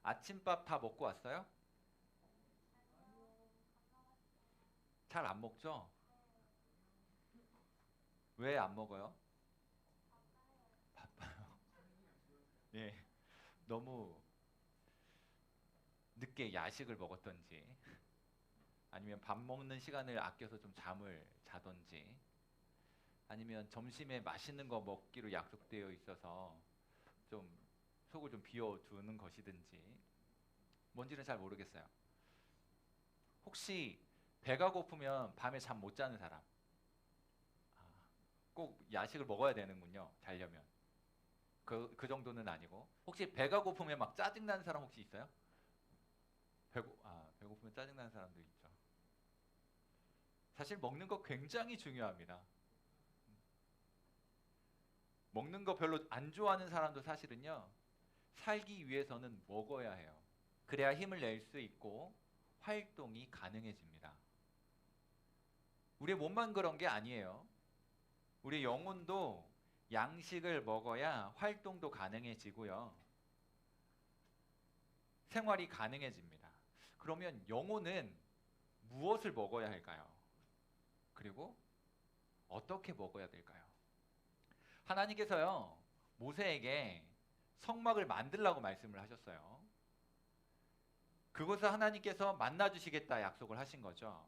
아침밥 다 먹고 왔어요? 잘 안 먹죠? 왜 안 먹어요? 예, 너무 늦게 야식을 먹었던지 아니면 밥 먹는 시간을 아껴서 좀 잠을 자던지 아니면 점심에 맛있는 거 먹기로 약속되어 있어서 좀 속을 좀 비워두는 것이든지 뭔지는 잘 모르겠어요. 혹시 배가 고프면 밤에 잠 못 자는 사람? 아, 꼭 야식을 먹어야 되는군요. 자려면. 그 정도는 아니고. 혹시 배가 고프면 막 짜증나는 사람 혹시 있어요? 배고프면 짜증나는 사람도 있죠. 사실 먹는 거 굉장히 중요합니다. 먹는 거 별로 안 좋아하는 사람도 사실은요, 살기 위해서는 먹어야 해요. 그래야 힘을 낼 수 있고 활동이 가능해집니다. 우리 몸만 그런 게 아니에요. 우리 영혼도 양식을 먹어야 활동도 가능해지고요. 생활이 가능해집니다. 그러면 영혼은 무엇을 먹어야 할까요? 그리고 어떻게 먹어야 될까요? 하나님께서요, 모세에게 성막을 만들라고 말씀을 하셨어요. 그것을 하나님께서 만나 주시겠다 약속을 하신 거죠.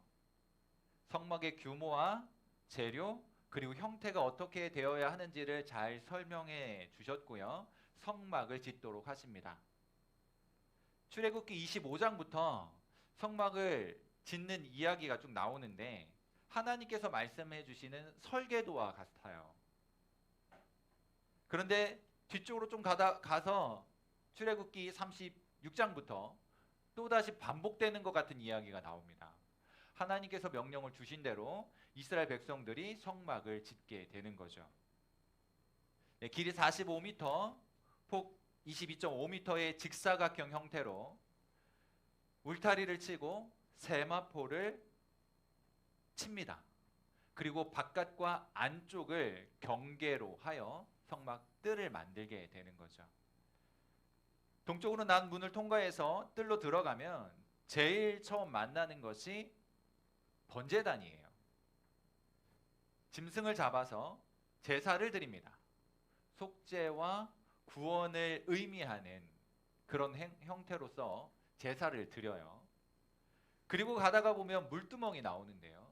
성막의 규모와 재료 그리고 형태가 어떻게 되어야 하는지를 잘 설명해 주셨고요. 성막을 짓도록 하십니다. 출애굽기 25장부터 성막을 짓는 이야기가 쭉 나오는데 하나님께서 말씀해 주시는 설계도와 같아요. 그런데 뒤쪽으로 좀 가서 출애굽기 36장부터 또다시 반복되는 것 같은 이야기가 나옵니다. 하나님께서 명령을 주신 대로 이스라엘 백성들이 성막을 짓게 되는 거죠. 네, 길이 45m, 폭 22.5m의 직사각형 형태로 울타리를 치고 세마포를 칩니다. 그리고 바깥과 안쪽을 경계로 하여 성막 뜰을 만들게 되는 거죠. 동쪽으로 난 문을 통과해서 뜰로 들어가면 제일 처음 만나는 것이 번제단이에요. 짐승을 잡아서 제사를 드립니다. 속죄와 구원을 의미하는 그런 형태로서 제사를 드려요. 그리고 가다가 보면 물두멍이 나오는데요.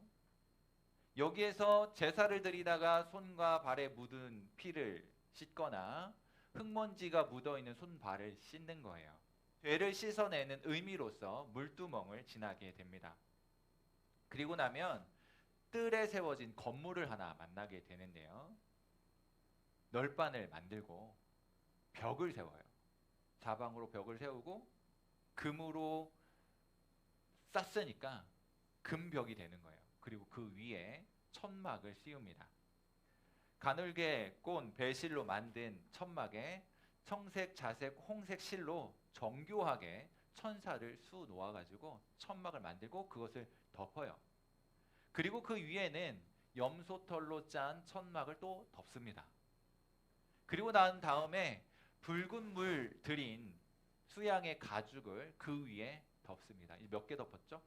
여기에서 제사를 드리다가 손과 발에 묻은 피를 씻거나 흙먼지가 묻어있는 손발을 씻는 거예요. 죄를 씻어내는 의미로서 물두멍을 지나게 됩니다. 그리고 나면 뜰에 세워진 건물을 하나 만나게 되는데요. 널판을 만들고 벽을 세워요. 사방으로 벽을 세우고 금으로 쌌으니까 금벽이 되는 거예요. 그리고 그 위에 천막을 씌웁니다. 가늘게 꼰 배실로 만든 천막에 청색, 자색, 홍색 실로 정교하게 천사를 수 놓아가지고 천막을 만들고 그것을 덮어요. 그리고 그 위에는 염소털로 짠 천막을 또 덮습니다. 그리고 난 다음에 붉은 물 들인 수양의 가죽을 그 위에 덮습니다. 몇 개 덮었죠?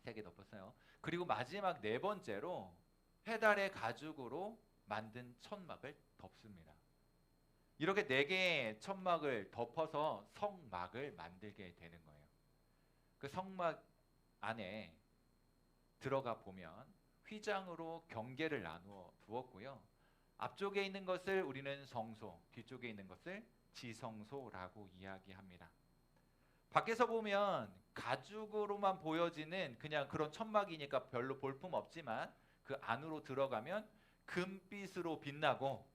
3개 덮었어요. 그리고 마지막 네 번째로 해달의 가죽으로 만든 천막을 덮습니다. 이렇게 4개의 천막을 덮어서 성막을 만들게 되는 거예요. 그 성막 안에 들어가 보면 휘장으로 경계를 나누어 두었고요. 앞쪽에 있는 것을 우리는 성소, 뒤쪽에 있는 것을 지성소라고 이야기합니다. 밖에서 보면 가죽으로만 보여지는 그냥 그런 천막이니까 별로 볼품 없지만 그 안으로 들어가면 금빛으로 빛나고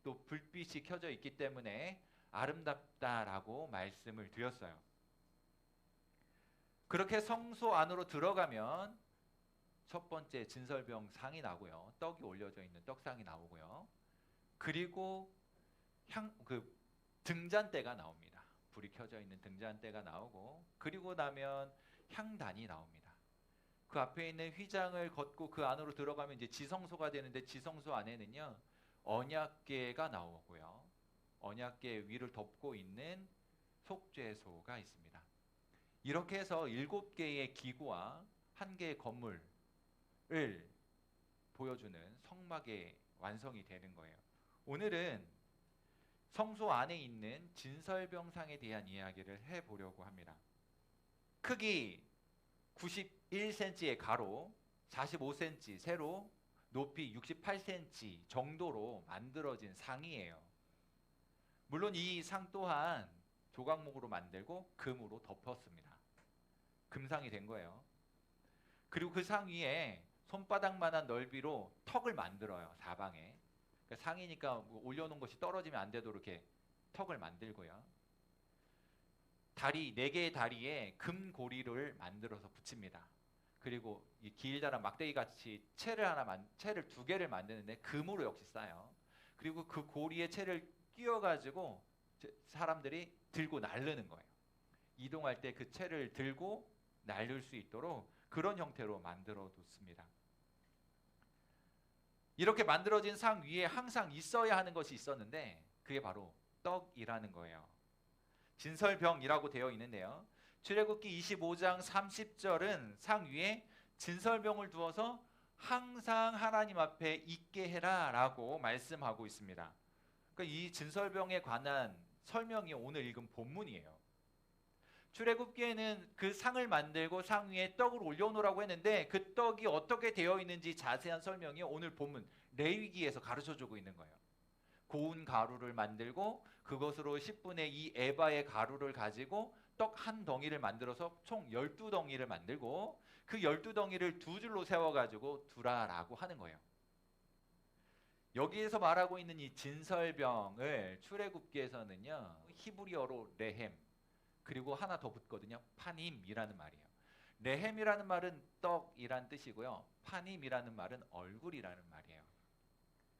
또 불빛이 켜져 있기 때문에 아름답다라고 말씀을 드렸어요. 그렇게 성소 안으로 들어가면 첫 번째 진설병 상이 나고요. 떡이 올려져 있는 떡상이 나오고요. 그리고 등잔대가 나옵니다. 불이 켜져 있는 등잔대가 나오고 그리고 나면 향단이 나옵니다. 그 앞에 있는 휘장을 걷고 그 안으로 들어가면 이제 지성소가 되는데 지성소 안에는요. 언약궤가 나오고요. 언약궤 위를 덮고 있는 속죄소가 있습니다. 이렇게 해서 7개의 기구와 1개의 건물을 보여주는 성막의 완성이 되는 거예요. 오늘은 성소 안에 있는 진설병상에 대한 이야기를 해보려고 합니다. 크기 91cm의 가로, 45cm 세로, 높이 68cm 정도로 만들어진 상이에요. 물론 이 상 또한 조각목으로 만들고 금으로 덮었습니다. 금상이 된 거예요. 그리고 그 상 위에 손바닥만한 넓이로 턱을 만들어요. 사방에. 그러니까 상이니까 뭐 올려놓은 것이 떨어지면 안 되도록 이렇게 턱을 만들고요. 다리 4개의 다리에 금 고리를 만들어서 붙입니다. 그리고 이 길다란 막대기 같이 채를 2개를 만드는데 금으로 역시 싸요. 그리고 그 고리에 채를 끼워가지고 사람들이 들고 나르는 거예요. 이동할 때 그 채를 들고 날릴 수 있도록 그런 형태로 만들어 뒀습니다. 이렇게 만들어진 상 위에 항상 있어야 하는 것이 있었는데 그게 바로 떡이라는 거예요. 진설병이라고 되어 있는데요. 출애굽기 25장 30절은 상 위에 진설병을 두어서 항상 하나님 앞에 있게 해라 라고 말씀하고 있습니다. 그러니까 이 진설병에 관한 설명이 오늘 읽은 본문이에요. 출애굽기에는 그 상을 만들고 상 위에 떡을 올려놓으라고 했는데 그 떡이 어떻게 되어 있는지 자세한 설명이 오늘 본문 레위기에서 가르쳐주고 있는 거예요. 고운 가루를 만들고 그것으로 10분의 2 에바의 가루를 가지고 떡 한 덩이를 만들어서 총 12덩이를 만들고 그 12덩이를 2줄로 세워가지고 두라라고 하는 거예요. 여기에서 말하고 있는 이 진설병을 출애굽기에서는요 히브리어로 레헴 그리고 하나 더 붙거든요. 파님이라는 말이에요. 레헴이라는 말은 떡이란 뜻이고요. 파님이라는 말은 얼굴이라는 말이에요.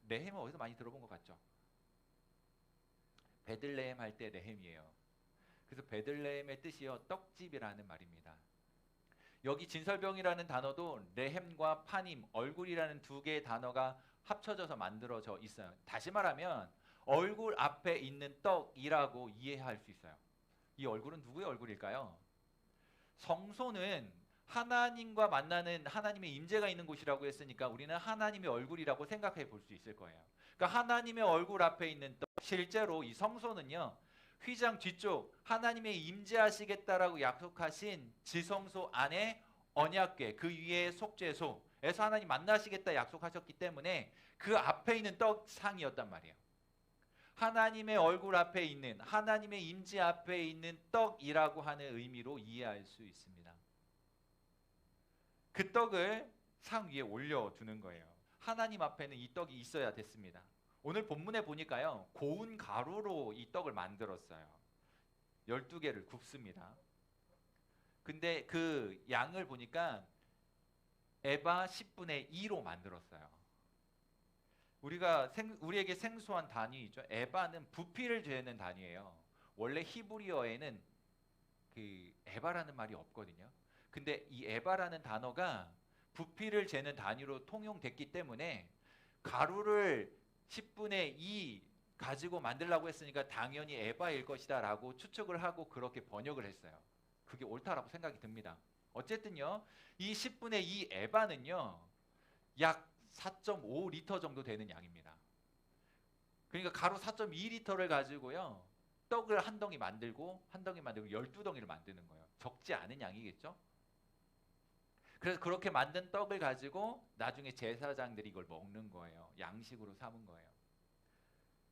레헴은 어디서 많이 들어본 것 같죠? 베들레헴 할 때 레헴이에요. 그래서 베들레헴의 뜻이요 떡집이라는 말입니다. 여기 진설병이라는 단어도 레헴과 파님, 얼굴이라는 2개의 단어가 합쳐져서 만들어져 있어요. 다시 말하면 얼굴 앞에 있는 떡이라고 이해할 수 있어요. 이 얼굴은 누구의 얼굴일까요? 성소는 하나님과 만나는 하나님의 임재가 있는 곳이라고 했으니까 우리는 하나님의 얼굴이라고 생각해 볼 수 있을 거예요. 그러니까 하나님의 얼굴 앞에 있는 떡, 실제로 이 성소는요 휘장 뒤쪽 하나님의 임재하시겠다라고 약속하신 지성소 안에 언약궤 그 위에 속죄소에서 하나님 만나시겠다 약속하셨기 때문에 그 앞에 있는 떡상이었단 말이에요. 하나님의 얼굴 앞에 있는 하나님의 임재 앞에 있는 떡이라고 하는 의미로 이해할 수 있습니다. 그 떡을 상 위에 올려두는 거예요. 하나님 앞에는 이 떡이 있어야 됐습니다. 오늘 본문에 보니까요 고운 가루로 이 떡을 만들었어요. 12개를 굽습니다. 근데 그 양을 보니까 에바 10분의 2로 만들었어요. 우리에게 생소한 단위이죠. 에바는 부피를 재는 단위예요. 원래 히브리어에는 그 에바라는 말이 없거든요. 근데 이 에바라는 단어가 부피를 재는 단위로 통용됐기 때문에 가루를 10분의 2 가지고 만들라고 했으니까 당연히 에바일 것이다 라고 추측을 하고 그렇게 번역을 했어요. 그게 옳다라고 생각이 듭니다. 어쨌든요 이 10분의 2 에바는요 약 4.5리터 정도 되는 양입니다. 그러니까 가루 4.2리터를 가지고요 떡을 한 덩이 만들고 12덩이를 만드는 거예요. 적지 않은 양이겠죠. 그래서 그렇게 만든 떡을 가지고 나중에 제사장들이 이걸 먹는 거예요. 양식으로 삼은 거예요.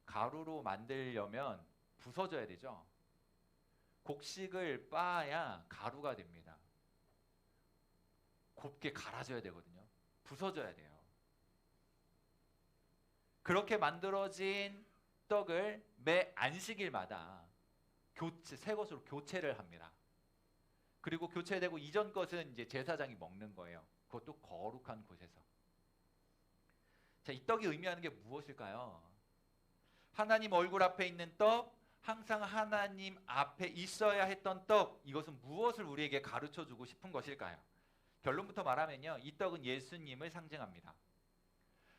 가루로 만들려면 부서져야 되죠. 곡식을 빻아야 가루가 됩니다. 곱게 갈아져야 되거든요. 부서져야 돼요. 그렇게 만들어진 떡을 매 안식일마다 새 것으로 교체를 합니다. 그리고 교체되고 이전 것은 이제 제사장이 먹는 거예요. 그것도 거룩한 곳에서. 자, 이 떡이 의미하는 게 무엇일까요? 하나님 얼굴 앞에 있는 떡, 항상 하나님 앞에 있어야 했던 떡, 이것은 무엇을 우리에게 가르쳐주고 싶은 것일까요? 결론부터 말하면요, 이 떡은 예수님을 상징합니다.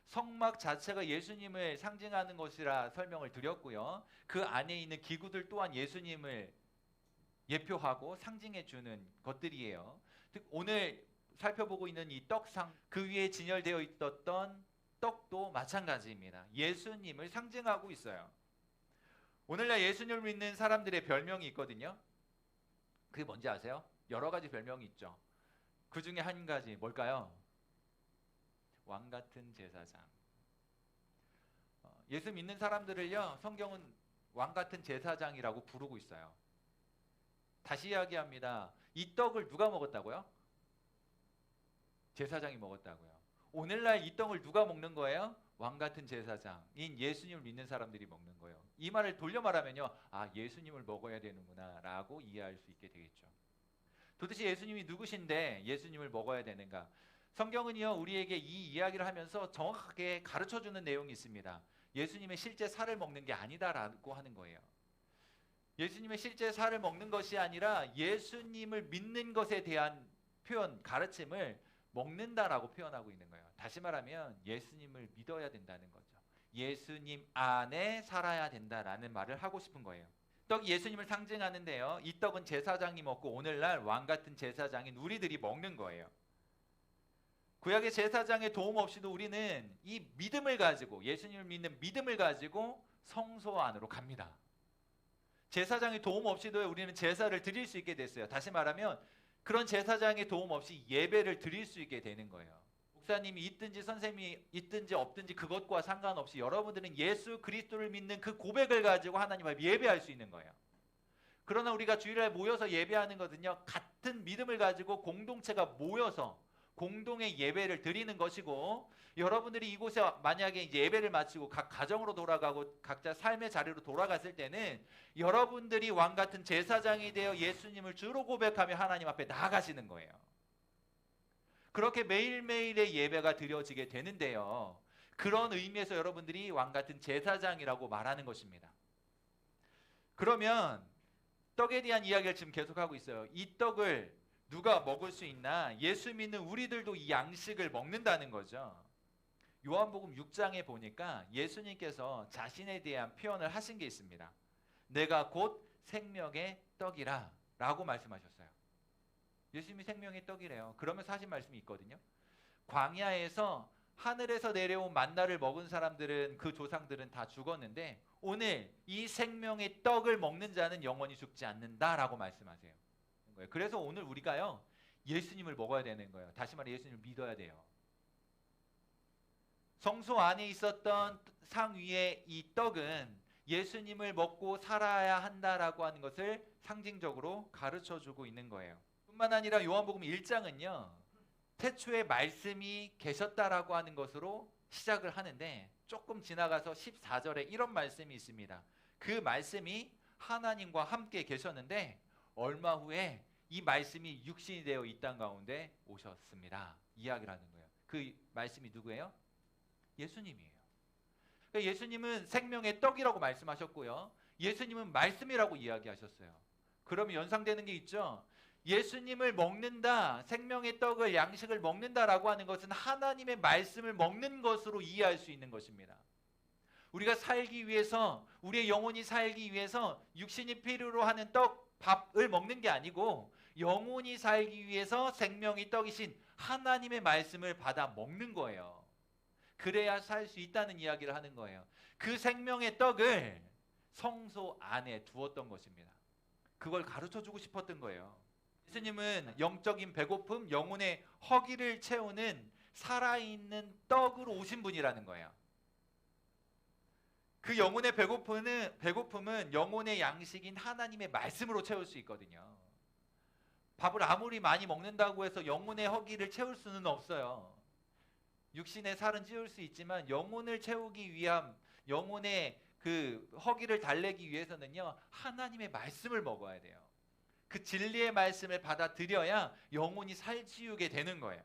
성막 자체가 예수님을 상징하는 것이라 설명을 드렸고요. 그 안에 있는 기구들 또한 예수님을 예표하고 상징해 주는 것들이에요. 즉 오늘 살펴보고 있는 이 떡상, 그 위에 진열되어 있었던 떡도 마찬가지입니다. 예수님을 상징하고 있어요. 오늘날 예수님을 믿는 사람들의 별명이 있거든요. 그게 뭔지 아세요? 여러 가지 별명이 있죠. 그 중에 한 가지 뭘까요? 왕 같은 제사장. 예수 믿는 사람들을요, 성경은 왕 같은 제사장이라고 부르고 있어요. 다시 이야기합니다. 이 떡을 누가 먹었다고요? 제사장이 먹었다고요. 오늘날 이 떡을 누가 먹는 거예요? 왕 같은 제사장인 예수님을 믿는 사람들이 먹는 거예요. 이 말을 돌려 말하면요, 아, 예수님을 먹어야 되는구나 라고 이해할 수 있게 되겠죠. 도대체 예수님이 누구신데 예수님을 먹어야 되는가? 성경은요, 우리에게 이 이야기를 하면서 정확하게 가르쳐주는 내용이 있습니다. 예수님의 실제 살을 먹는 게 아니다라고 하는 거예요. 예수님의 실제 살을 먹는 것이 아니라 예수님을 믿는 것에 대한 표현, 가르침을 먹는다라고 표현하고 있는 거예요. 다시 말하면 예수님을 믿어야 된다는 거죠. 예수님 안에 살아야 된다라는 말을 하고 싶은 거예요. 떡이 예수님을 상징하는데요, 이 떡은 제사장이 먹고 오늘날 왕 같은 제사장인 우리들이 먹는 거예요. 구약의 제사장의 도움 없이도 우리는 이 믿음을 가지고, 예수님을 믿는 믿음을 가지고 성소 안으로 갑니다. 제사장의 도움 없이도 우리는 제사를 드릴 수 있게 됐어요. 다시 말하면 그런 제사장의 도움 없이 예배를 드릴 수 있게 되는 거예요. 목사님이 있든지 선생님이 있든지 없든지 그것과 상관없이 여러분들은 예수 그리스도를 믿는 그 고백을 가지고 하나님 앞에 예배할 수 있는 거예요. 그러나 우리가 주일에 모여서 예배하는 것은요, 같은 믿음을 가지고 공동체가 모여서 공동의 예배를 드리는 것이고, 여러분들이 이곳에 만약에 이제 예배를 마치고 각 가정으로 돌아가고 각자 삶의 자리로 돌아갔을 때는 여러분들이 왕 같은 제사장이 되어 예수님을 주로 고백하며 하나님 앞에 나아가시는 거예요. 그렇게 매일매일의 예배가 드려지게 되는데요, 그런 의미에서 여러분들이 왕 같은 제사장이라고 말하는 것입니다. 그러면 떡에 대한 이야기를 지금 계속하고 있어요. 이 떡을 누가 먹을 수 있나? 예수 믿는 우리들도 이 양식을 먹는다는 거죠. 요한복음 6장에 보니까 예수님께서 자신에 대한 표현을 하신 게 있습니다. 내가 곧 생명의 떡이라 라고 말씀하셨어요. 예수님이 생명의 떡이래요. 그러면서 하신 말씀이 있거든요. 광야에서 하늘에서 내려온 만나를 먹은 사람들은, 그 조상들은 다 죽었는데 오늘 이 생명의 떡을 먹는 자는 영원히 죽지 않는다라고 말씀하세요. 그래서 오늘 우리가요, 예수님을 먹어야 되는 거예요. 다시 말해 예수님을 믿어야 돼요. 성소 안에 있었던 상 위에 이 떡은 예수님을 먹고 살아야 한다라고 하는 것을 상징적으로 가르쳐주고 있는 거예요. 뿐만 아니라 요한복음 1장은요, 태초에 말씀이 계셨다라고 하는 것으로 시작을 하는데 조금 지나가서 14절에 이런 말씀이 있습니다. 그 말씀이 하나님과 함께 계셨는데 얼마 후에 이 말씀이 육신이 되어 이 땅 가운데 오셨습니다. 이야기를 하는 거예요. 그 말씀이 누구예요? 예수님이에요. 그러니까 예수님은 생명의 떡이라고 말씀하셨고요, 예수님은 말씀이라고 이야기하셨어요. 그러면 연상되는 게 있죠. 예수님을 먹는다, 생명의 떡을, 양식을 먹는다라고 하는 것은 하나님의 말씀을 먹는 것으로 이해할 수 있는 것입니다. 우리가 살기 위해서, 우리의 영혼이 살기 위해서 육신이 필요로 하는 떡, 밥을 먹는 게 아니고 영혼이 살기 위해서 생명의 떡이신 하나님의 말씀을 받아 먹는 거예요. 그래야 살 수 있다는 이야기를 하는 거예요. 그 생명의 떡을 성소 안에 두었던 것입니다. 그걸 가르쳐주고 싶었던 거예요. 예수님은 영적인 배고픔, 영혼의 허기를 채우는 살아있는 떡으로 오신 분이라는 거예요. 그 영혼의 배고픔은 영혼의 양식인 하나님의 말씀으로 채울 수 있거든요. 밥을 아무리 많이 먹는다고 해서 영혼의 허기를 채울 수는 없어요. 육신의 살은 찌울 수 있지만 영혼을 채우기 위함, 영혼의 그 허기를 달래기 위해서는요, 하나님의 말씀을 먹어야 돼요. 그 진리의 말씀을 받아들여야 영혼이 살찌우게 되는 거예요.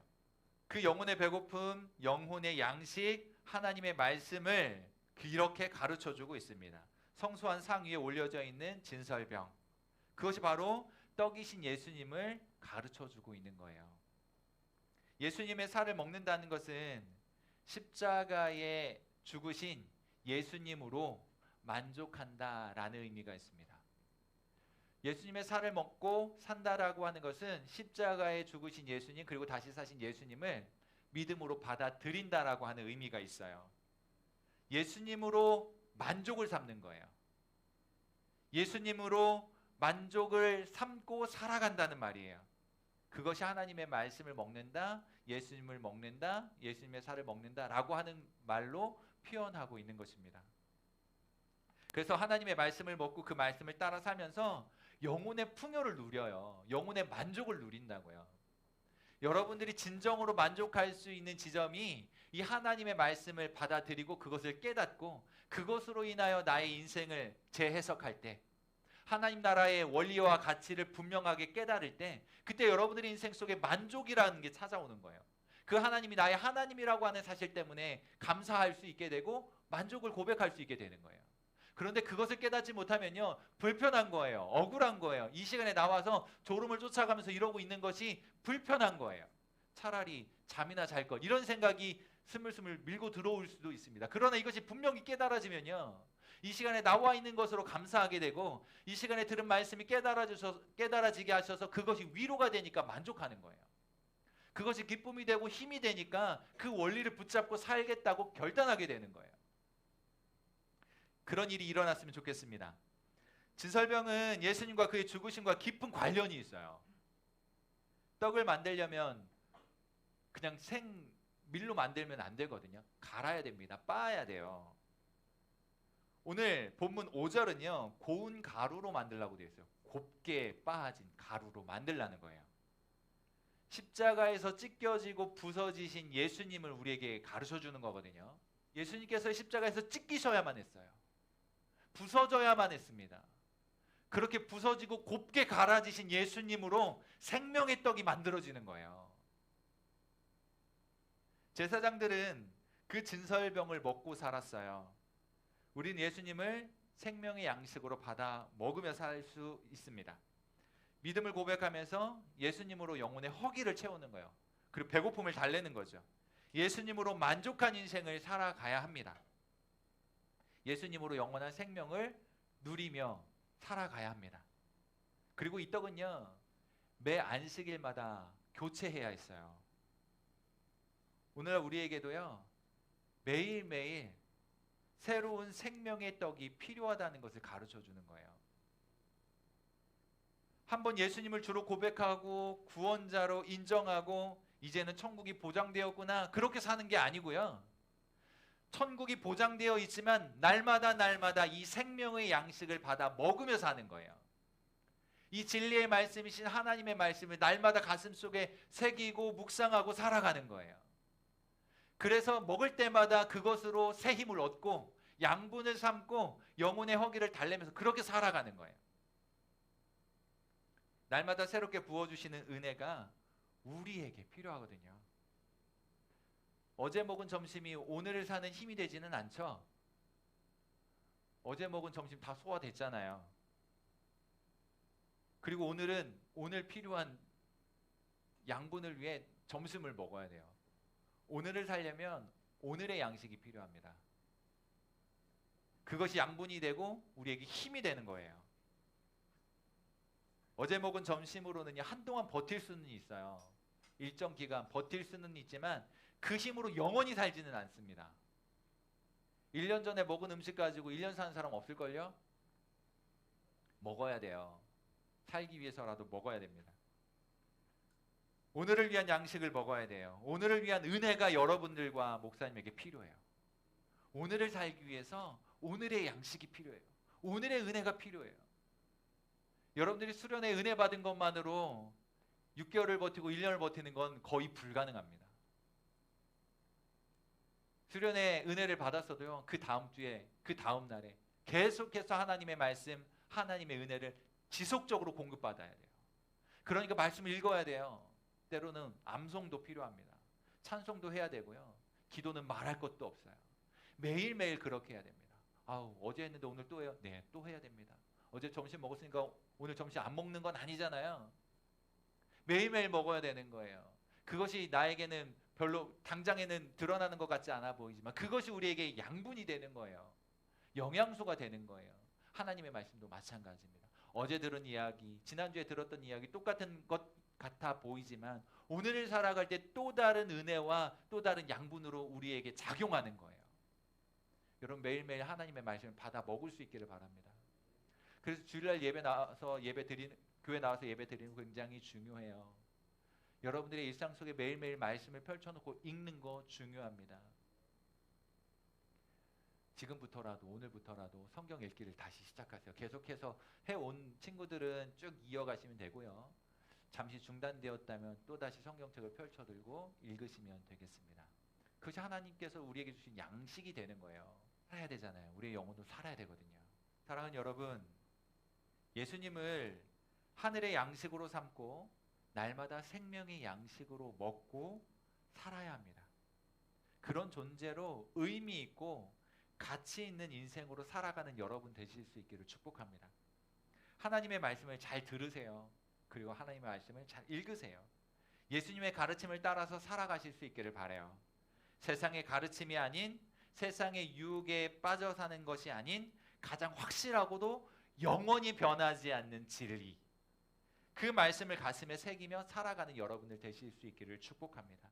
그 영혼의 배고픔, 영혼의 양식, 하나님의 말씀을 이렇게 가르쳐주고 있습니다. 성소한 상 위에 올려져 있는 진설병, 그것이 바로 떡이신 예수님을 가르쳐주고 있는 거예요. 예수님의 살을 먹는다는 것은 십자가에 죽으신 예수님으로 만족한다라는 의미가 있습니다. 예수님의 살을 먹고 산다라고 하는 것은 십자가에 죽으신 예수님 그리고 다시 사신 예수님을 믿음으로 받아들인다라고 하는 의미가 있어요. 예수님으로 만족을 삼는 거예요. 예수님으로 만족을 삼고 살아간다는 말이에요. 그것이 하나님의 말씀을 먹는다, 예수님을 먹는다, 예수님의 살을 먹는다라고 하는 말로 표현하고 있는 것입니다. 그래서 하나님의 말씀을 먹고 그 말씀을 따라 살면서 영혼의 풍요를 누려요. 영혼의 만족을 누린다고요. 여러분들이 진정으로 만족할 수 있는 지점이 이 하나님의 말씀을 받아들이고 그것을 깨닫고 그것으로 인하여 나의 인생을 재해석할 때, 하나님 나라의 원리와 가치를 분명하게 깨달을 때, 그때 여러분들의 인생 속에 만족이라는 게 찾아오는 거예요. 그 하나님이 나의 하나님이라고 하는 사실 때문에 감사할 수 있게 되고 만족을 고백할 수 있게 되는 거예요. 그런데 그것을 깨닫지 못하면요, 불편한 거예요. 억울한 거예요. 이 시간에 나와서 졸음을 쫓아가면서 이러고 있는 것이 불편한 거예요. 차라리 잠이나 잘 것, 이런 생각이 스물스물 밀고 들어올 수도 있습니다. 그러나 이것이 분명히 깨달아지면요, 이 시간에 나와 있는 것으로 감사하게 되고, 이 시간에 들은 말씀이 깨달아지게 하셔서 그것이 위로가 되니까 만족하는 거예요. 그것이 기쁨이 되고 힘이 되니까 그 원리를 붙잡고 살겠다고 결단하게 되는 거예요. 그런 일이 일어났으면 좋겠습니다. 진설병은 예수님과 그의 죽으심과 깊은 관련이 있어요. 떡을 만들려면 그냥 생밀로 만들면 안 되거든요. 갈아야 됩니다. 빻아야 돼요. 오늘 본문 5절은요, 고운 가루로 만들라고 되어 있어요. 곱게 빻아진 가루로 만들라는 거예요. 십자가에서 찢겨지고 부서지신 예수님을 우리에게 가르쳐 주는 거거든요. 예수님께서 십자가에서 찢기셔야만 했어요. 부서져야만 했습니다. 그렇게 부서지고 곱게 갈아지신 예수님으로 생명의 떡이 만들어지는 거예요. 제사장들은 그 진설병을 먹고 살았어요. 우린 예수님을 생명의 양식으로 받아 먹으며 살 수 있습니다. 믿음을 고백하면서 예수님으로 영혼의 허기를 채우는 거예요. 그리고 배고픔을 달래는 거죠. 예수님으로 만족한 인생을 살아가야 합니다. 예수님으로 영원한 생명을 누리며 살아가야 합니다. 그리고 이 떡은요, 매 안식일마다 교체해야 했어요. 오늘 우리에게도요, 매일매일 새로운 생명의 떡이 필요하다는 것을 가르쳐 주는 거예요. 한번 예수님을 주로 고백하고 구원자로 인정하고 이제는 천국이 보장되었구나, 그렇게 사는 게 아니고요, 천국이 보장되어 있지만 날마다 이 생명의 양식을 받아 먹으며 사는 거예요. 이 진리의 말씀이신 하나님의 말씀을 날마다 가슴속에 새기고 묵상하고 살아가는 거예요. 그래서 먹을 때마다 그것으로 새 힘을 얻고 양분을 삼고 영혼의 허기를 달래면서 그렇게 살아가는 거예요. 날마다 새롭게 부어주시는 은혜가 우리에게 필요하거든요. 어제 먹은 점심이 오늘을 사는 힘이 되지는 않죠. 어제 먹은 점심 다 소화됐잖아요. 그리고 오늘은 오늘 필요한 양분을 위해 점심을 먹어야 돼요. 오늘을 살려면 오늘의 양식이 필요합니다. 그것이 양분이 되고 우리에게 힘이 되는 거예요. 어제 먹은 점심으로는 한동안 버틸 수는 있어요. 일정 기간 버틸 수는 있지만 그 힘으로 영원히 살지는 않습니다. 1년 전에 먹은 음식 가지고 1년 사는 사람 없을걸요? 먹어야 돼요. 살기 위해서라도 먹어야 됩니다. 오늘을 위한 양식을 먹어야 돼요. 오늘을 위한 은혜가 여러분들과 목사님에게 필요해요. 오늘을 살기 위해서 오늘의 양식이 필요해요. 오늘의 은혜가 필요해요. 여러분들이 수련회 은혜 받은 것만으로 6개월을 버티고 1년을 버티는 건 거의 불가능합니다. 수련회 은혜를 받았어도요, 그 다음 주에, 그 다음 날에 계속해서 하나님의 말씀, 하나님의 은혜를 지속적으로 공급받아야 돼요. 그러니까 말씀을 읽어야 돼요. 때로는 암송도 필요합니다. 찬송도 해야 되고요. 기도는 말할 것도 없어요. 매일매일 그렇게 해야 됩니다. 아우, 어제 했는데 오늘 또 해요? 네, 또 해야 됩니다. 어제 점심 먹었으니까 오늘 점심 안 먹는 건 아니잖아요. 매일매일 먹어야 되는 거예요. 그것이 나에게는 별로 당장에는 드러나는 것 같지 않아 보이지만 그것이 우리에게 양분이 되는 거예요. 영양소가 되는 거예요. 하나님의 말씀도 마찬가지입니다. 어제 들은 이야기, 지난주에 들었던 이야기 똑같은 것 같아 보이지만 오늘을 살아갈 때 또 다른 은혜와 또 다른 양분으로 우리에게 작용하는 거예요. 여러분 매일매일 하나님의 말씀을 받아 먹을 수 있기를 바랍니다. 그래서 주일날 교회 나와서 예배 드리는 거 굉장히 중요해요. 여러분들의 일상 속에 매일매일 말씀을 펼쳐놓고 읽는 거 중요합니다. 지금부터라도 오늘부터라도 성경 읽기를 다시 시작하세요. 계속해서 해온 친구들은 쭉 이어가시면 되고요. 잠시 중단되었다면 또다시 성경책을 펼쳐들고 읽으시면 되겠습니다. 그것이 하나님께서 우리에게 주신 양식이 되는 거예요. 살아야 되잖아요. 우리의 영혼도 살아야 되거든요. 사랑하는 여러분, 예수님을 하늘의 양식으로 삼고 날마다 생명의 양식으로 먹고 살아야 합니다. 그런 존재로 의미 있고 가치 있는 인생으로 살아가는 여러분 되실 수 있기를 축복합니다. 하나님의 말씀을 잘 들으세요. 그리고 하나님의 말씀을 잘 읽으세요. 예수님의 가르침을 따라서 살아가실 수 있기를 바라요. 세상의 가르침이 아닌, 세상의 유혹에 빠져 사는 것이 아닌 가장 확실하고도 영원히 변하지 않는 진리, 그 말씀을 가슴에 새기며 살아가는 여러분들 되실 수 있기를 축복합니다.